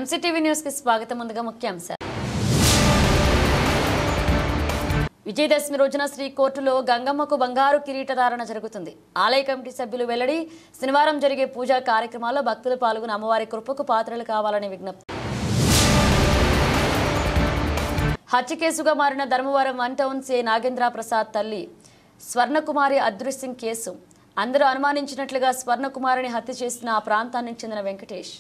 MCTV news కి స్వాగతం. ముందుగా ముఖ్యాంశాలు. విజయదశమి రోజున శ్రీ కోర్టులో గంగమ్మకు బంగారు కిరీటధారణ జరుగుతుంది. ఆలయ కమిటీ సభ్యులు వెల్లడి. శనివారం జరిగే పూజా కార్యక్రమాల్లో భక్తులు పాల్గొని అమ్మవారి కృపకు పాత్రలు కావాలని విజ్ఞప్తి. హత్య కేసుగా మారిన ధర్మవరం 1 టౌన్ సీఐ నాగేంద్ర ప్రసాద్ తల్లి స్వర్ణకుమారి అదృశ్యం కేసు. అందరూ అనుమానించినట్లుగా స్వర్ణకుమారిని హత్య చేసిన ఆ ప్రాంతానికి చెందిన వెంకటేష్.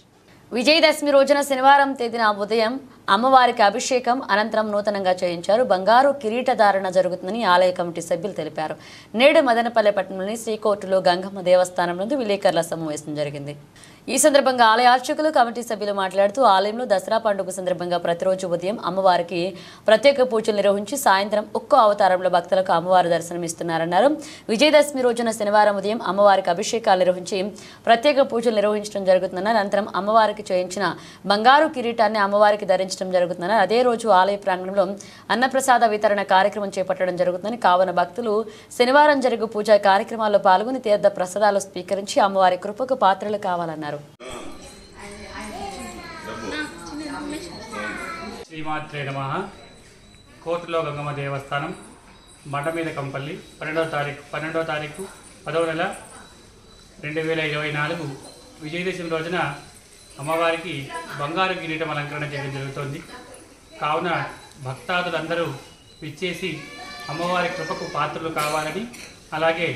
విజయదశమి రోజున శనివారం తేదీన ఉదయం అమ్మవారికి అభిషేకం అనంతరం నూతనంగా చేయించారు. బంగారు కిరీటధారణ జరుగుతుందని ఆలయ కమిటీ సభ్యులు తెలిపారు. నేడు మదనపల్లె పట్టణంలోని శ్రీకోర్టులో గంగమ్మ దేవస్థానం నందు విలేకరుల సమావేశం జరిగింది. ఈ సందర్భంగా ఆలయ అర్చకులు కమిటీ సభ్యులు మాట్లాడుతూ ఆలయంలో దసరా పండుగ సందర్భంగా ప్రతిరోజు ఉదయం అమ్మవారికి ప్రత్యేక పూజలు నిర్వహించి సాయంత్రం ఒక్కో అవతారంలో భక్తులకు అమ్మవారు దర్శనమిస్తున్నారన్నారు. విజయదశమి రోజున శనివారం ఉదయం అమ్మవారికి అభిషేకాలు నిర్వహించి ప్రత్యేక పూజలు నిర్వహించడం జరుగుతుందన్నారు. అనంతరం అమ్మవారికి చేయించిన బంగారు కిరీటాన్ని అమ్మవారికి ధరించడం జరుగుతుందన్నారు. అదే రోజు ఆలయ ప్రాంగణంలో అన్నప్రసాద వితరణ కార్యక్రమం చేపట్టడం జరుగుతుందని, కావున భక్తులు శనివారం జరుగు పూజా కార్యక్రమాల్లో పాల్గొని తీర్థ ప్రసాదాలు స్వీకరించి అమ్మవారి కృపకు పాత్రలు కావాలన్నారు. శ్రీమాత్రే నమః. కోర్టులో గంగమ్మ దేవస్థానం మండమీద కంపల్లి 12వ తారీఖు 10వ నెల 2024 విజయదశమి రోజున అమ్మవారికి బంగారు కిరీటం అలంకరణ చేయడం జరుగుతోంది. కావున భక్తాదులందరూ విచ్చేసి అమ్మవారి కృపకు పాత్రలు కావాలని, అలాగే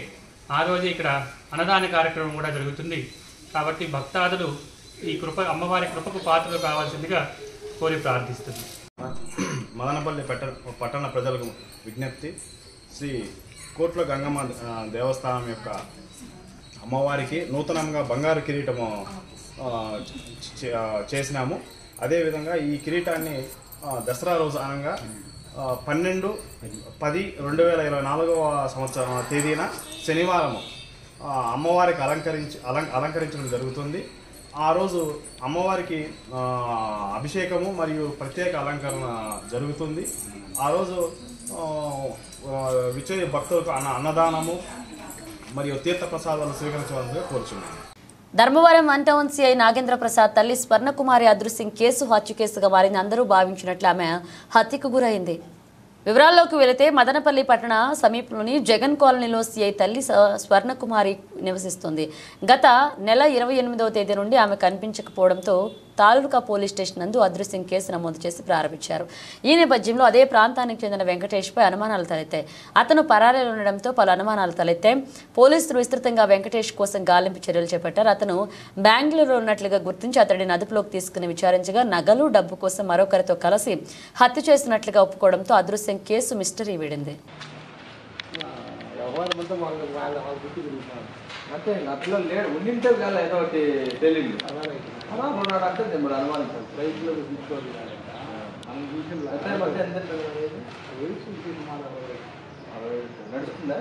ఆ రోజు ఇక్కడ అన్నదాన కార్యక్రమం కూడా జరుగుతుంది. కాబట్టి భక్తాదులు ఈ అమ్మవారి కృపకు పాత్రలు కావాల్సిందిగా కోరి ప్రార్థిస్తుంది. మదనపల్లి పట్టణ ప్రజలకు విజ్ఞప్తి. శ్రీ కోట్ల గంగమ్మ దేవస్థానం యొక్క అమ్మవారికి నూతనంగా బంగారు కిరీటము చేసినాము. అదేవిధంగా ఈ కిరీటాన్ని దసరా రోజు అనగా 12/10/2024 తేదీన శనివారము అమ్మవారికి అలంకరించడం జరుగుతుంది. ఆ రోజు అమ్మవారికి అభిషేకము మరియు ప్రత్యేక అలంకరణ జరుగుతుంది. ఆ రోజు విచయ భక్తులకు అన్నదానము మరియు తీర్థ ప్రసాదాలు స్వీకరించవలసిందిగా కోరుచున్నాను. ధర్మవరం 1 టౌన్ సీఐ నాగేంద్ర ప్రసాద్ తల్లి స్వర్ణకుమారి అదృశ్యం కేసు హత్య కేసుగా మారింది. అందరూ భావించినట్లు ఆమె హత్యకు గురైంది. వివరాల్లోకి వెళితే మదనపల్లి పట్టణ సమీపంలోని జగన్ కాలనీలో సీఐ తల్లి స్వర్ణకుమారి నివసిస్తుంది. గత నెల 28వ తేదీ నుండి ఆమె కనిపించకపోవడంతో తాలూకా పోలీస్ స్టేషన్ నందు అదృశ్యం కేసు నమోదు చేసి ప్రారంభించారు. ఈ నేపథ్యంలో అదే ప్రాంతానికి చెందిన వెంకటేష్పై అనుమానాలు తలెత్తాయి. అతను పరారీలో ఉండడంతో పలు అనుమానాలు తలెత్తాయి. పోలీసులు విస్తృతంగా వెంకటేష్ కోసం గాలింపు చర్యలు చేపట్టారు. అతను బెంగళూరులో ఉన్నట్లుగా గుర్తించి అతడిని అదుపులోకి తీసుకుని విచారించగా నగలు, డబ్బు కోసం మరొకరితో కలిసి హత్య చేసినట్లుగా ఒప్పుకోవడంతో అదృశ్యం కేసు మిస్టరీ వీడింది. అంటే అట్లా లేడు ఉండింటే కదా ఏదో ఒకటి తెలియదు అలా ఉన్నాడు అంటే మరి అనుమానించాలి రైతులో తీసుకోవాలి నడుస్తుందా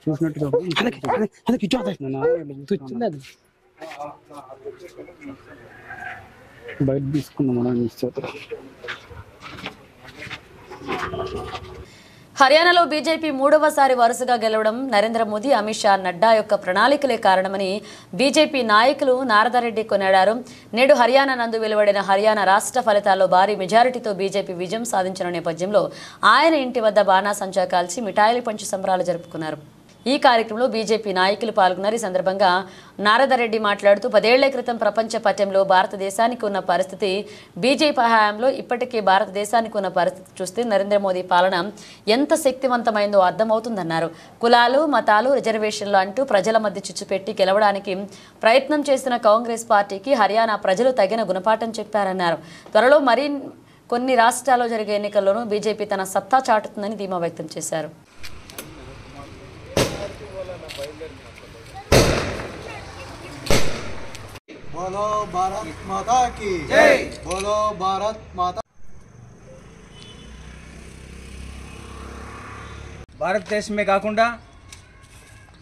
చూసినట్టుగా బయట తీసుకున్నాం మనం నిశ్చేత. హర్యానాలో బీజేపీ మూడవసారి వరుసగా గెలవడం నరేంద్ర మోదీ, అమిత్ షా, నడ్డా యొక్క ప్రణాళికలే కారణమని బీజేపీ నాయకులు నారదారెడ్డి కొనియాడారు. నేడు హర్యానా నందు వెలువడిన హర్యానా రాష్ట్ర ఫలితాల్లో భారీ మెజారిటీతో బీజేపీ విజయం సాధించిన నేపథ్యంలో ఆయన ఇంటి వద్ద బాణాసంచా కాల్చి మిఠాయిలు పంచి సంబరాలు జరుపుకున్నారు. ఈ కార్యక్రమంలో బీజేపీ నాయకులు పాల్గొన్నారు. ఈ సందర్భంగా నారదారెడ్డి మాట్లాడుతూ 10 ఏళ్ల క్రితం ప్రపంచ పటంలో భారతదేశానికి ఉన్న పరిస్థితి, బీజేపీ హయాంలో ఇప్పటికీ భారతదేశానికి ఉన్న పరిస్థితి చూస్తే నరేంద్ర మోదీ పాలన ఎంత శక్తివంతమైందో అర్థమవుతుందన్నారు. కులాలు, మతాలు, రిజర్వేషన్లు అంటూ ప్రజల మధ్య చిచ్చుపెట్టి గెలవడానికి ప్రయత్నం చేస్తున్న కాంగ్రెస్ పార్టీకి హర్యానా ప్రజలు తగిన గుణపాఠం చెప్పారన్నారు. త్వరలో మరి కొన్ని రాష్ట్రాల్లో జరిగే ఎన్నికల్లోనూ బీజేపీ తన సత్తా చాటుతుందని ధీమా వ్యక్తం చేశారు. बोलो भारत माता की जय, बोलो भारत माता. భారతదేశమే కాకుండా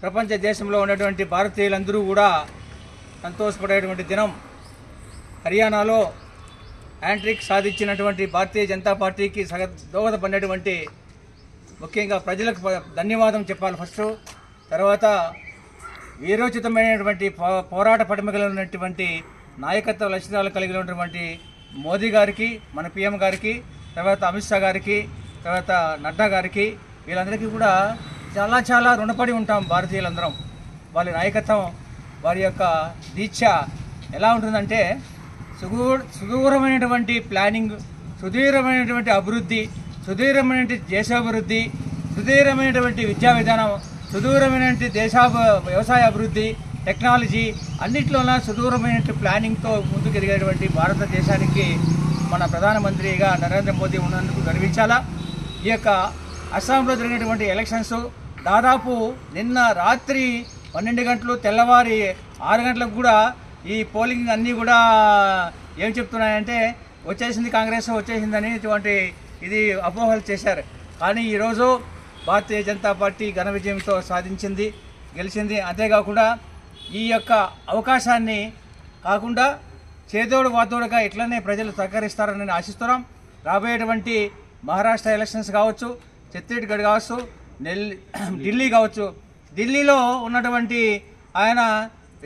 ప్రపంచ దేశంలో ఉన్నటువంటి భారతీయులందరూ కూడా సంతోషపడేటువంటి దినం. హర్యానాలో హ్యాట్రిక్ సాధించినటువంటి భారతీయ జనతా పార్టీకి దోహదపడినటువంటి ముఖ్యంగా ప్రజలకు ధన్యవాదం చెప్పాలి ఫస్ట్. తర్వాత వీరోచితమైనటువంటి పోరాట పటిమ కలిగినటువంటి నాయకత్వ లక్షణాలు కలిగి ఉన్నటువంటి మోదీ గారికి, మన పిఎం గారికి, తర్వాత అమిత్ షా గారికి, తర్వాత నడ్డా గారికి, వీళ్ళందరికీ కూడా చాలా చాలా రుణపడి ఉంటాం భారతీయులందరం. వాళ్ళ నాయకత్వం, వారి యొక్క దీక్ష ఎలా ఉంటుందంటే సుదూరమైనటువంటి ప్లానింగ్, సుదీర్ఘమైనటువంటి అభివృద్ధి, సుదీర్ఘమైనటువంటి దేశాభివృద్ధి, సుదీర్ఘమైనటువంటి విద్యా విధానం, సుదూరమైనటువంటి వ్యవసాయ అభివృద్ధి, టెక్నాలజీ అన్నింటిలోన సుదూరమైనటువంటి ప్లానింగ్తో ముందుకెదిగేటువంటి భారతదేశానికి మన ప్రధానమంత్రిగా నరేంద్ర మోదీ ఉన్నందుకు గర్వించాలా. ఈ యొక్క అస్సాంలో జరిగినటువంటి ఎలక్షన్స్ దాదాపు నిన్న రాత్రి 12 గంటలు, తెల్లవారి 6 గంటలకు కూడా ఈ పోలింగ్ అన్నీ కూడా ఏం చెప్తున్నాయంటే వచ్చేసింది కాంగ్రెస్, వచ్చేసిందని ఇటువంటి ఇది అపోహలు చేశారు. కానీ ఈరోజు భారతీయ జనతా పార్టీ ఘన విజయంతో గెలిచింది. అంతేకాకుండా ఈ యొక్క అవకాశాన్ని కాకుండా చేదోడు వాదోడుగా ఇట్లనే ప్రజలు సహకరిస్తారని నేను ఆశిస్తున్నాం. రాబోయేటువంటి మహారాష్ట్ర ఎలక్షన్స్ కావచ్చు, ఛత్తీస్గఢ్ కావచ్చు, ఢిల్లీ కావచ్చు, ఢిల్లీలో ఉన్నటువంటి ఆయన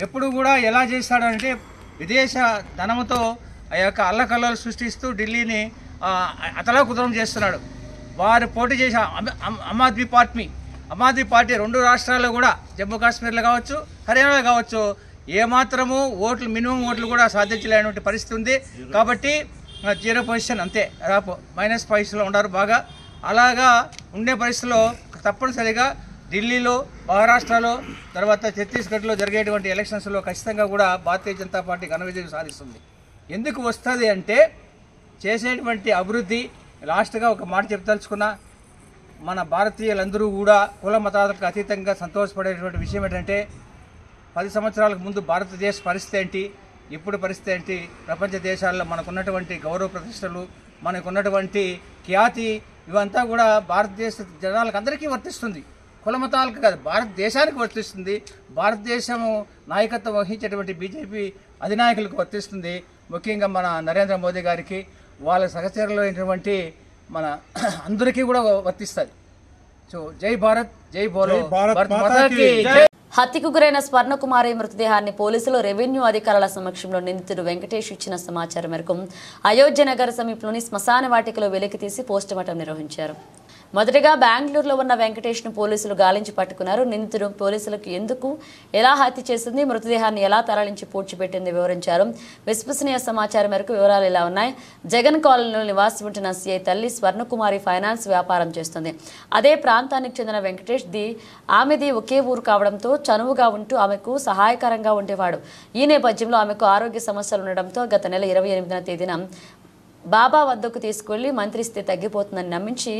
ఎప్పుడు కూడా ఎలా చేస్తాడంటే విదేశ ధనముతో ఆ యొక్క అల్లకల్లోలు సృష్టిస్తూ ఢిల్లీని అతలాకుతలం చేస్తున్నాడు. వారు పోటీ చేసే ఆమ్ ఆద్మీ పార్టీ 2 రాష్ట్రాల్లో కూడా, జమ్మూ కాశ్మీర్లో కావచ్చు, హర్యానాలో కావచ్చు, ఏమాత్రము మినిమం ఓట్లు కూడా సాధించలేనటువంటి పరిస్థితి ఉంది. కాబట్టి 0 పొజిషన్ అంతే, మైనస్ పొజిషన్లో ఉన్నారు బాగా. అలాగా ఉండే పరిస్థితిలో తప్పనిసరిగా ఢిల్లీలో, మహారాష్ట్రలో, తర్వాత ఛత్తీస్గఢ్లో జరిగేటువంటి ఎలక్షన్స్లో ఖచ్చితంగా కూడా భారతీయ జనతా పార్టీ ఘన విజయం సాధిస్తుంది. ఎందుకు వస్తుంది అంటే చేసేటువంటి అభివృద్ధి. లాస్ట్గా ఒక మాట చెప్పదలుచుకున్నా, మన భారతీయులందరూ కూడా కుల మతాలకు అతీతంగా సంతోషపడేటువంటి విషయం ఏంటంటే 10 సంవత్సరాలకు ముందు భారతదేశ పరిస్థితి ఏంటి, ఇప్పుడు పరిస్థితి ఏంటి, ప్రపంచ దేశాల్లో మనకున్నటువంటి గౌరవ ప్రతిష్టలు, మనకున్నటువంటి ఖ్యాతి, ఇవంతా కూడా భారతదేశ జనాలకు అందరికీ వర్తిస్తుంది. కుల మతాలకు కాదు, భారతదేశానికి వర్తిస్తుంది. భారతదేశము నాయకత్వం వహించేటువంటి బీజేపీ అధినాయకులకు వర్తిస్తుంది. ముఖ్యంగా మన నరేంద్ర మోదీ గారికి, వాళ్ళ సహచరులు అయినటువంటి మన అందరికీ కూడా వర్తిస్తుంది. సో జై భారత్, జై బోలో భారత్ మాతాకి జై. హత్యకు గురైన స్వర్ణకుమారి మృతదేహాన్ని పోలీసులు, రెవెన్యూ అధికారుల సమక్షంలో నిందితుడు వెంకటేష్ ఇచ్చిన సమాచారం మేరకు అయోధ్య నగర సమీపంలోని శ్మశాన వాటికలో వెలికి తీసి పోస్టుమార్టం నిర్వహించారు. మొదటగా బెంగళూరులో ఉన్న వెంకటేష్ను పోలీసులు గాలించి పట్టుకున్నారు. నిందితుడు పోలీసులకు ఎందుకు, ఎలా హత్య చేసింది, మృతదేహాన్ని ఎలా తరలించి పూడ్చిపెట్టింది వివరించారు. విశ్వసనీయ సమాచారం మేరకు వివరాలు ఇలా ఉన్నాయి. జగన్ కాలనీలో నివాసం ఉంటున్న సిఐ తల్లి స్వర్ణకుమారి ఫైనాన్స్ వ్యాపారం చేస్తుంది. అదే ప్రాంతానికి చెందిన వెంకటేష్ ఆమెది ఒకే ఊరు కావడంతో చనువుగా ఉంటూ ఆమెకు సహాయకరంగా ఉండేవాడు. ఈ నేపథ్యంలో ఆమెకు ఆరోగ్య సమస్యలు ఉండడంతో గత నెల 28వ తేదీన బాబా వద్దకు తీసుకెళ్లి మంత్రిస్తే తగ్గిపోతుందని నమ్మించి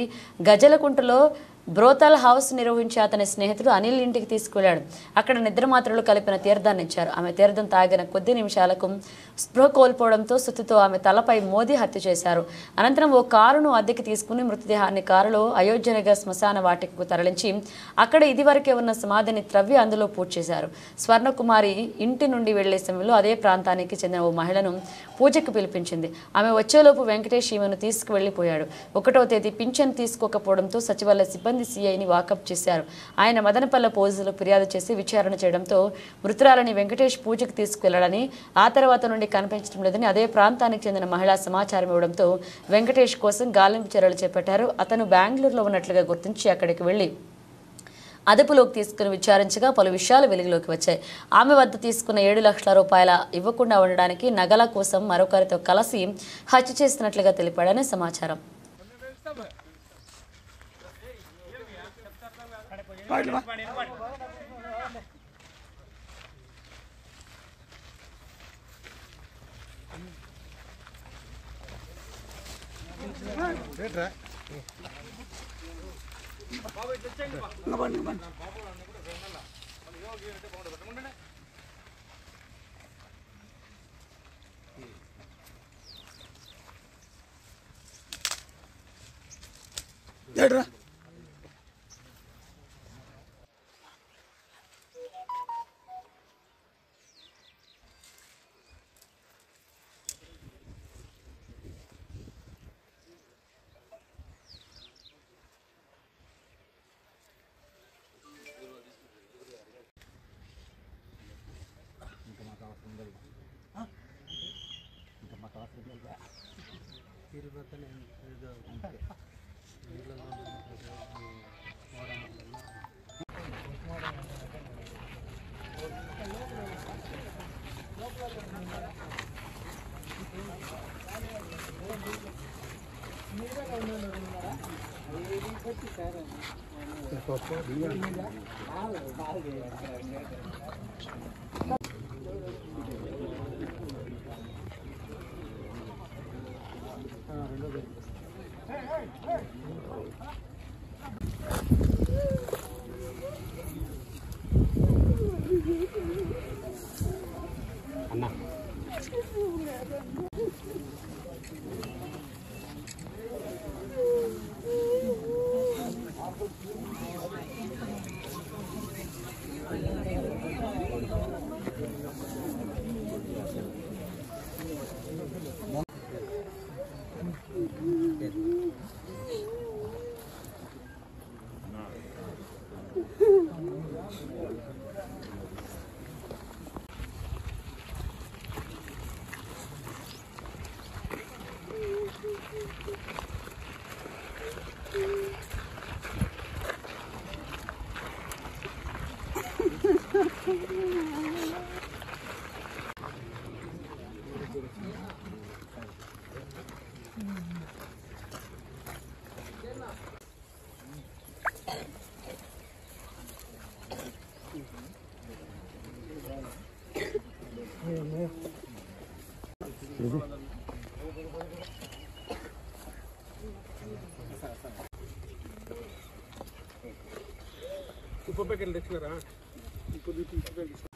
గజలకుంటలో బ్రోతల్ హౌస్ నిర్వహించి అతని స్నేహితుడు అనిల్ ఇంటికి తీసుకువెళ్లాడు. అక్కడ నిద్రమాత్రలు కలిపిన తీర్థాన్ని ఇచ్చారు. ఆమె తీర్థం తాగిన కొద్ది నిమిషాలకు స్పృహ కోల్పోవడంతో సుత్తితో ఆమె తలపై మోదీ హత్య చేశారు. అనంతరం ఓ కారును అద్దెకి తీసుకుని మృతదేహాన్ని కారులో అయోధ్యనగర్ శ్మశాన వాటికకు తరలించి అక్కడ ఇదివరకే ఉన్న సమాధిని త్రవ్వి అందులో పూజ చేశారు. స్వర్ణకుమారి ఇంటి నుండి వెళ్లే సమయంలో అదే ప్రాంతానికి చెందిన ఓ మహిళను పూజకు పిలిపించింది. ఆమె వచ్చేలోపు వెంకటేష్ ఈమెను తీసుకువెళ్లిపోయాడు. 1వ తేదీ పింఛన్ తీసుకోకపోవడంతో సచివాలయ సిబ్బంది సీఐని వాకప్ చేశారు. ఆయన మదనపల్లె పోలీసులు ఫిర్యాదు చేసి విచారణ చేయడంతో మృతురాలని వెంకటేష్ పూజకు తీసుకువెళ్లాడని, ఆ తర్వాత నుండి కనిపించడం లేదని అదే ప్రాంతానికి చెందిన మహిళ సమాచారం ఇవ్వడంతో వెంకటేష్ కోసం గాలింపు చర్యలు చేపట్టారు. అతను బెంగళూరులో ఉన్నట్లుగా గుర్తించి అక్కడికి వెళ్లి అదుపులోకి తీసుకుని విచారించగా పలు విషయాలు వెలుగులోకి వచ్చాయి. ఆమె వద్ద తీసుకున్న 7 లక్షల రూపాయల ఇవ్వకుండా ఉండడానికి నగల కోసం మరొకరితో కలిసి హత్య చేసినట్లుగా తెలిపాడని సమాచారం.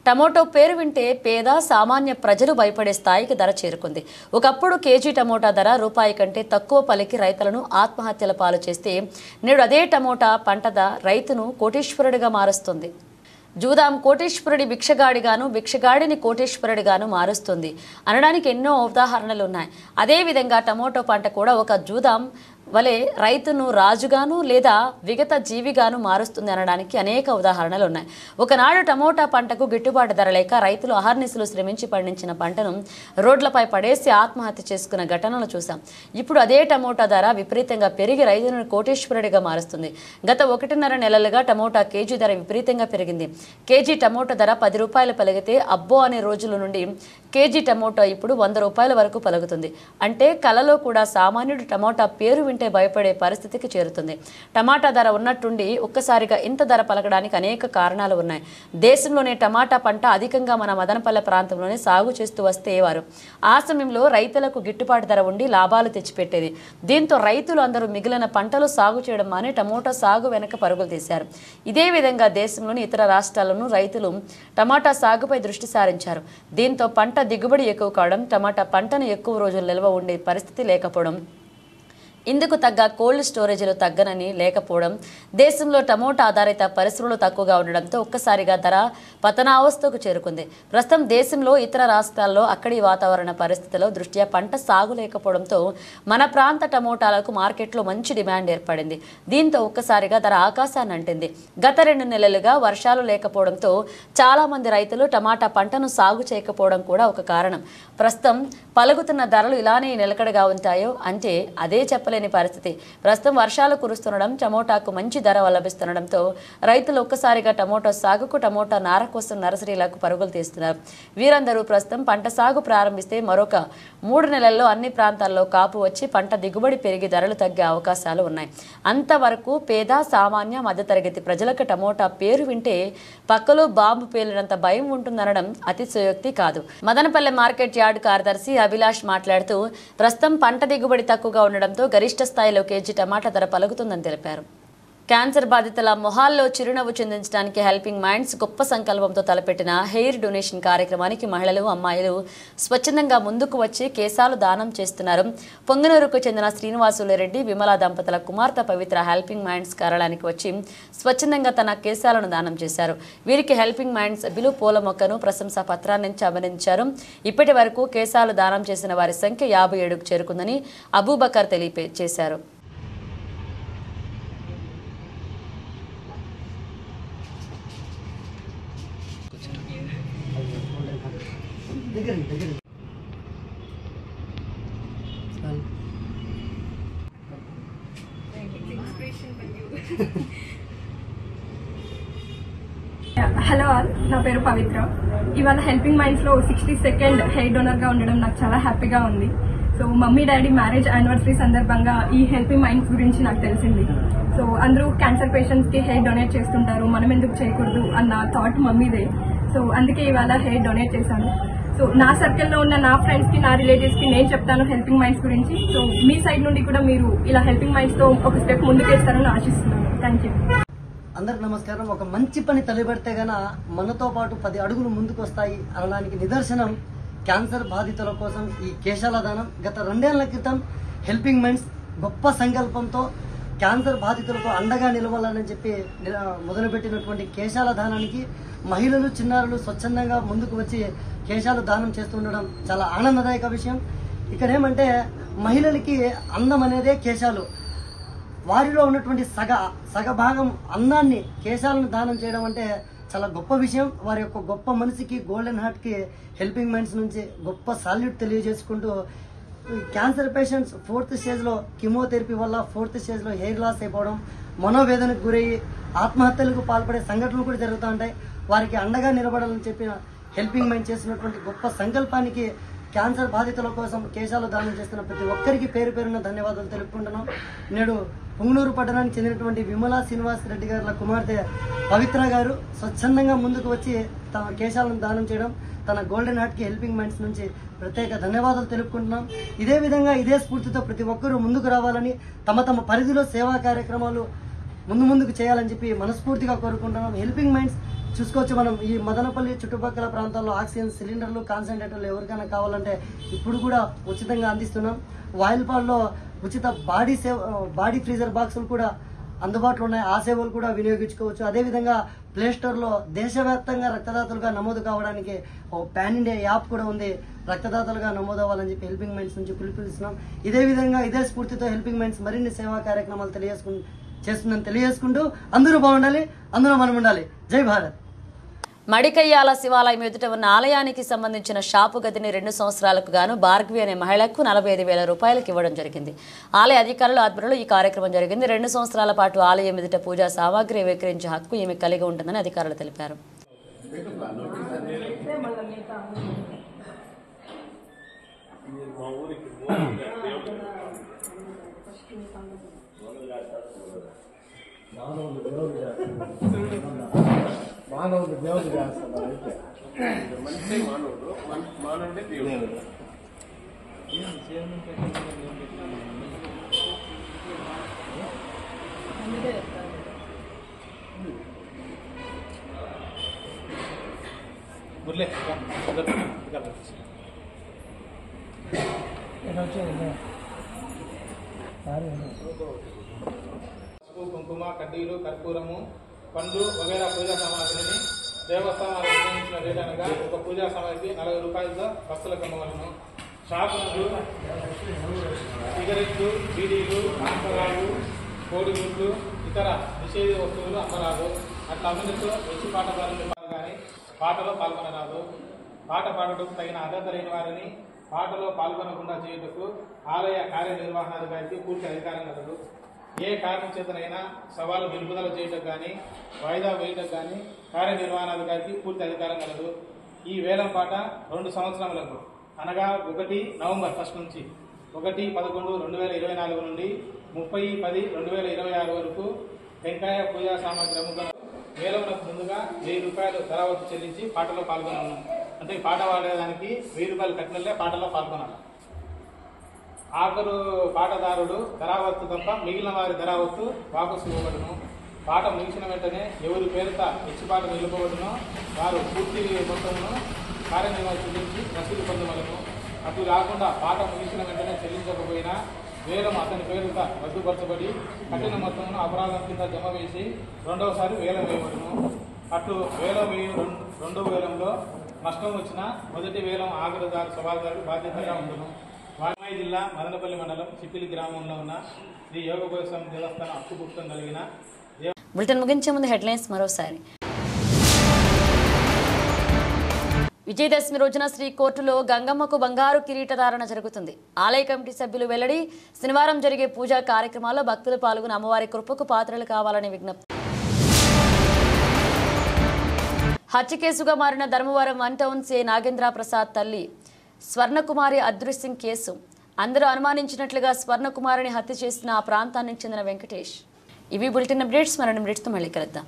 టమోటో పేరు వింటే పేద సామాన్య ప్రజలు భయపడే స్థాయికి ధర చేరుకుంది. ఒకప్పుడు కేజీ టమోటా ధర రూపాయి కంటే తక్కువ పలికి రైతులను ఆత్మహత్యల పాలు చేస్తే నేడు అదే టమోటా పంట రైతును కోటీశ్వరుడిగా మారుస్తుంది. జూదాం కోటేశ్వరుడి భిక్షగాడిగాను, భిక్షగాడిని కోటేశ్వరుడిగాను మారుస్తుంది అనడానికి ఎన్నో ఉదాహరణలు ఉన్నాయి. అదేవిధంగా టమోటో పంట కూడా ఒక జూదాం వలె రైతును రాజుగాను లేదా విగత జీవిగాను మారుస్తుంది అనడానికి అనేక ఉదాహరణలు ఉన్నాయి. ఒకనాడు టమోటా పంటకు గిట్టుబాటు ధర లేక రైతులు అహర్నిశలు శ్రమించి పండించిన పంటను రోడ్లపై పడేసి ఆత్మహత్య చేసుకున్న ఘటనలు చూసాం. ఇప్పుడు అదే టమోటా ధర విపరీతంగా పెరిగి రైతులను కోటేశ్వరుడిగా మారుస్తుంది. గత 1.5 నెలలుగా టమోటా కేజీ ధర విపరీతంగా పెరిగింది. కేజీ టమోటా ధర 10 రూపాయలు పలిగితే అబ్బో అనే రోజుల నుండి కేజీ టమోటా ఇప్పుడు 100 రూపాయల వరకు పలుకుతుంది. అంటే కలలో కూడా సామాన్యుడు టమోటా పేరు వింటే భయపడే పరిస్థితికి చేరుతుంది. టమాటా ధర ఉన్నట్టుండి ఒక్కసారిగా ఇంత ధర పలకడానికి అనేక కారణాలు ఉన్నాయి. దేశంలోనే టమాటా పంట అధికంగా మన మదనపల్లె ప్రాంతంలోనే సాగు చేస్తూ వస్తేవారు. ఆ సమయంలో రైతులకు గిట్టుబాటు ధర ఉండి లాభాలు తెచ్చిపెట్టేది. దీంతో రైతులు అందరూ మిగిలిన పంటలు సాగు చేయడం మాని టమోటా సాగు వెనక పరుగులు తీశారు. ఇదే విధంగా దేశంలోని ఇతర రాష్ట్రాల్లోనూ రైతులు టమాటా సాగుపై దృష్టి సారించారు. దీంతో పంట దిగుబడి ఎక్కువ కావడం, టమాటా పంటను ఎక్కువ రోజులు నిల్వ ఉండే పరిస్థితి లేకపోవడం, ఇందుకు తగ్గ కోల్డ్ స్టోరేజీలు తగ్గనని లేకపోవడం, దేశంలో టమోటా ఆధారిత పరిశ్రమలు తక్కువగా ఉండడంతో ఒక్కసారిగా ధర పతనావస్థకు చేరుకుంది. ప్రస్తుతం దేశంలో ఇతర రాష్ట్రాల్లో అక్కడి వాతావరణ పరిస్థితుల్లో దృష్ట్యా పంట సాగు లేకపోవడంతో మన ప్రాంత టమోటాలకు మార్కెట్లో మంచి డిమాండ్ ఏర్పడింది. దీంతో ఒక్కసారిగా ధర ఆకాశాన్ని అంటింది. గత 2 నెలలుగా వర్షాలు లేకపోవడంతో చాలా మంది రైతులు టమాటా పంటను సాగు చేయకపోవడం కూడా ఒక కారణం. ప్రస్తుతం పలుకుతున్న ధరలు ఇలానే నిలకడగా ఉంటాయో అంటే అదే చెప్పలేని పరిస్థితి. ప్రస్తుతం వర్షాలు కురుస్తుండడం, టమోటాకు మంచి ధర లభిస్తుండడంతో రైతులు ఒక్కసారిగా టమోటా సాగుకు, టమోటా నార కోసం నర్సరీలకు పరుగులు తీస్తున్నారు. వీరందరూ ప్రస్తుతం పంట సాగు ప్రారంభిస్తే మరొక 3 నెలల్లో అన్ని ప్రాంతాల్లో కాపు వచ్చి పంట దిగుబడి పెరిగి ధరలు తగ్గే అవకాశాలు ఉన్నాయి. అంతవరకు పేద, సామాన్య, మధ్యతరగతి ప్రజలకు టమోటా పేరు వింటే పక్కలో బాంబు పేలినంత భయం ఉంటుందనడం అతిశయోక్తి కాదు. మదనపల్లె మార్కెట్ యార్డ్ కార్యదర్శి అభిలాష్ మాట్లాడుతూ ప్రస్తుతం పంట దిగుబడి తక్కువగా ఉండడంతో గరిష్ట స్థాయిలో కేజీ టమాటా ధర పలుకుతుందని తెలిపారు. క్యాన్సర్ బాధితుల మొహాల్లో చిరునవ్వు చెందించడానికి హెల్పింగ్ మైండ్స్ గొప్ప సంకల్పంతో తలపెట్టిన హెయిర్ డొనేషన్ కార్యక్రమానికి మహిళలు, అమ్మాయిలు స్వచ్ఛందంగా ముందుకు వచ్చి కేశాలు దానం చేస్తున్నారు. పొంగనూరుకు చెందిన శ్రీనివాసులరెడ్డి, విమలా దంపతుల కుమార్తె పవిత్ర హెల్పింగ్ మైండ్స్ కార్యాలయానికి వచ్చి స్వచ్ఛందంగా తన కేశాలను దానం చేశారు. వీరికి హెల్పింగ్ మైండ్స్ సభ్యులు పూల మొక్కను, ప్రశంసా పత్రాన్ని అభినందించారు. ఇప్పటి వరకు కేశాలు దానం చేసిన వారి సంఖ్య 57కు చేరుకుందని అబూబకర్ తెలియజేశారు. హలో ఆల్, నా పేరు పవిత్ర. ఇవాళ హెల్పింగ్ మైండ్స్లో 62nd హెయిర్ డోనర్గా ఉండడం నాకు చాలా హ్యాపీగా ఉంది. So mummy daddy marriage anniversary సందర్భంగా ఈ హెల్పింగ్ మైండ్స్ గురించి నాకు తెలిసింది. సో అందరూ క్యాన్సర్ పేషెంట్స్కి హెయిర్ డొనేట్ చేస్తుంటారు, మనం ఎందుకు చేయకూడదు అన్న థాట్ మమ్మీదే. సో అందుకే ఇవాళ హెయిర్ డొనేట్ చేశాను. సో నా సర్కిల్లో ఉన్న నా ఫ్రెండ్స్కి, నా రిలేటివ్స్కి నేను చెప్తాను హెల్పింగ్ మైండ్స్ గురించి. సో మీ సైడ్ నుండి కూడా మీరు ఇలా హెల్పింగ్ మైండ్స్తో ఒక స్టెప్ ముందుకేస్తారని ఆశిస్తున్నాను. Thank you. అందరికి నమస్కారం. ఒక మంచి పని తలపెడితే గన మనతో పాటు 10 అడుగులు ముందుకు వస్తాయి అనడానికి నిదర్శనం క్యాన్సర్ బాధితుల కోసం ఈ కేశాల దానం. గత 2 ఏళ్ల క్రితం హెల్పింగ్ మైండ్స్ గొప్ప సంకల్పంతో క్యాన్సర్ బాధితులకు అండగా నిలవాలని చెప్పి మొదలుపెట్టినటువంటి కేశాల దానానికి మహిళలు, చిన్నారులు స్వచ్ఛందంగా ముందుకు వచ్చి కేశాలు దానం చేస్తుండడం చాలా ఆనందదాయక విషయం. ఇక్కడ ఏమంటే మహిళలకి అందం అనేదే కేశాలు. వారిలో ఉన్నటువంటి సగభాగం అందాన్ని కేశాలను దానం చేయడం అంటే చాలా గొప్ప విషయం. వారి యొక్క గొప్ప మనసుకి, గోల్డెన్ హార్ట్కి హెల్పింగ్ మైండ్స్ నుంచి గొప్ప సాల్యూట్ తెలియజేసుకుంటూ, క్యాన్సర్ పేషెంట్స్ 4th స్టేజ్లో కీమోథెరపీ వల్ల 4th స్టేజ్లో హెయిర్ లాస్ అయిపోవడం, మనోవేదనకు గురయ్యి ఆత్మహత్యలకు పాల్పడే సంఘటనలు కూడా జరుగుతూ ఉంటాయి. వారికి అండగా నిలబడాలని చెప్పిన హెల్పింగ్ మైండ్ చేసినటువంటి గొప్ప సంకల్పానికి క్యాన్సర్ బాధితుల కోసం కేశాలు దానం చేస్తున్న ప్రతి ఒక్కరికి పేరు పేరున ధన్యవాదాలు తెలుపుకుంటున్నాం. నేడు పొంగనూరు పట్టణానికి చెందినటువంటి విమలా శ్రీనివాస్ రెడ్డి గారి కుమార్తె పవిత్ర గారు స్వచ్ఛందంగా ముందుకు వచ్చి తమ కేశాలను దానం చేయడం, తన గోల్డెన్ హార్ట్కి హెల్పింగ్ మైండ్స్ నుంచి ప్రత్యేక ధన్యవాదాలు తెలుపుకుంటున్నాం. ఇదే విధంగా ఇదే స్ఫూర్తితో ప్రతి ఒక్కరూ ముందుకు రావాలని, తమ తమ పరిధిలో సేవా కార్యక్రమాలు ముందుకు చేయాలని చెప్పి మనస్ఫూర్తిగా కోరుకుంటున్నాం. హెల్పింగ్ మైండ్స్ చూసుకోవచ్చు, మనం ఈ మదనపల్లి చుట్టుపక్కల ప్రాంతాల్లో ఆక్సిజన్ సిలిండర్లు, కాన్సన్ట్రేటర్లు ఎవరికైనా కావాలంటే ఇప్పుడు కూడా ఉచితంగా అందిస్తున్నాం. వాయిల్పాడ్లో ఉచిత బాడీ ఫ్రీజర్ బాక్సులు కూడా అందుబాటులో ఉన్నాయి. ఆ సేవలు కూడా వినియోగించుకోవచ్చు. అదేవిధంగా ప్లేస్టోర్లో దేశవ్యాప్తంగా రక్తదాతలుగా నమోదు కావడానికి పాన్ ఇండియా యాప్ కూడా ఉంది. రక్తదాతలుగా నమోదవ్వాలని చెప్పి హెల్పింగ్ మైండ్స్ నుంచి పిలుపునిస్తున్నాం. ఇదే విధంగా ఇదే స్ఫూర్తితో హెల్పింగ్ మైండ్స్ మరిన్ని సేవా కార్యక్రమాలు చేస్తుందని తెలియజేసుకుంటూ అందరూ బాగుండాలి, అందులో మనం ఉండాలి. జై భారత్. మడికయ్యాల శివాలయం ఎదుట ఉన్న ఆలయానికి సంబంధించిన షాపు గదిని 2 సంవత్సరాలకు గాను భార్గవి అనే మహిళకు 45,000 రూపాయలకు ఇవ్వడం జరిగింది. ఆలయ అధికారుల ఆధ్వర్యంలో ఈ కార్యక్రమం జరిగింది. 2 సంవత్సరాల పాటు ఆలయం ఎదుట పూజా సామాగ్రి విక్రయించే హక్కు ఈమె కలిగి ఉంటుందని అధికారులు తెలిపారు. మానవుడు దేవుడు చేస్తాడు అయితే మనిషి మానవుడు మానవుడే దేవుడు. మురళి కుంకుమ, కడ్డీలు, కర్పూరము, పండ్లు వగైరా పూజా సామాగ్రిని దేవస్థానాలు నిర్ణయించిన రేట్ అనగా ఒక పూజా సామాగ్రి 40 రూపాయలతో బస్సులకు అమ్మవలను. షాపులు, సిగరెట్లు, బీడీలు, ఆంపరాలు, కోడిగుడ్లు, ఇతర నిషేధ వస్తువులు అమ్మరాదు. అట్లా అమ్మినట్టు వచ్చి పాట పాడిన కానీ పాటలో పాల్గొనరాదు. పాట పాడటకు తగిన అర్హత లేని వారిని పాటలో పాల్గొనకుండా చేయుటకు ఆలయ కార్యనిర్వహణాధికారికి పూర్తి అధికారం కలదు. ఏ కారణం చేతనైనా సవాలు నిలుపుదల చేయటం కానీ వాయిదా వేయటం కానీ కార్యనిర్వహణాధికారికి పూర్తి అధికారం కలదు. ఈ వేలం పాట 2 సంవత్సరములకు అనగా 1 నవంబర్ 1 నుంచి 1/11/2024 నుండి 30/10/2026 వరకు టెంకాయ పూజా సామాగ్రి అమ్ముకున్న వేలంకు ముందుగా 1000 రూపాయలు ధరావత్తు చెల్లించి పాటలో పాల్గొనాలి. అంటే ఈ పాట పాడేదానికి 1000 రూపాయలు కట్టినట్లే పాటలో పాల్గొనాలి. ఆఖరు పాటదారుడు ధరావత్తు తప్ప మిగిలిన వారి ధరావత్తు వాపసు ఇవ్వబడును. పాట ముగిసిన వెంటనే ఎవరి పేరుత పాట నిలుపబడునో వారు పూర్తి మొత్తమును కార్యనిర్వహణ చెల్లించి రసీదు పొందవలను. అటు కాకుండా పాట ముగిసిన వెంటనే చెల్లించకపోయినా వేలం అతని పేరుత రద్దుపరచబడి కఠిన మొత్తమును అపరాధం కింద జమ వేసి రెండవసారి వేలం వేయబడును. అట్లు వేలం వేయ 2వ వేలంలో నష్టం వచ్చినా మొదటి వేలం ఆఖరుదారు సవాల్దారుడు బాధ్యతగా ఉండును. వాల్మీ జిల్లా మదనపల్లి మండలం చిప్పిలి గ్రామంలో ఉన్న శ్రీ యోగభోగస్వామి దేవస్థానం హక్కుపుష్టం కలిగిన బులెటిన్ ముగించే ముందు హెడ్లైన్స్ మరోసారి. విజయదశమి రోజున శ్రీ కోర్టులో గంగమ్మకు బంగారు కిరీటధారణ జరుగుతుంది. ఆలయ కమిటీ సభ్యులు వెల్లడి. శనివారం జరిగే పూజా కార్యక్రమాల్లో భక్తులు పాల్గొని అమ్మవారి కృపకు పాత్రలు కావాలని విజ్ఞప్తి. హత్య కేసుగా మారిన ధర్మవరం 1 టౌన్ సే నాగేంద్ర ప్రసాద్ తల్లి స్వర్ణకుమారి అదృశ్యం కేసు. అందరూ అనుమానించినట్లుగా స్వర్ణకుమారిని హత్య చేసిన ఆ ప్రాంతానికి చెందిన వెంకటేష్. ఇవి బులెటిన్ అప్డేట్స్. మరిన్ని అప్డేట్స్తో మళ్ళీ కలుద్దాం.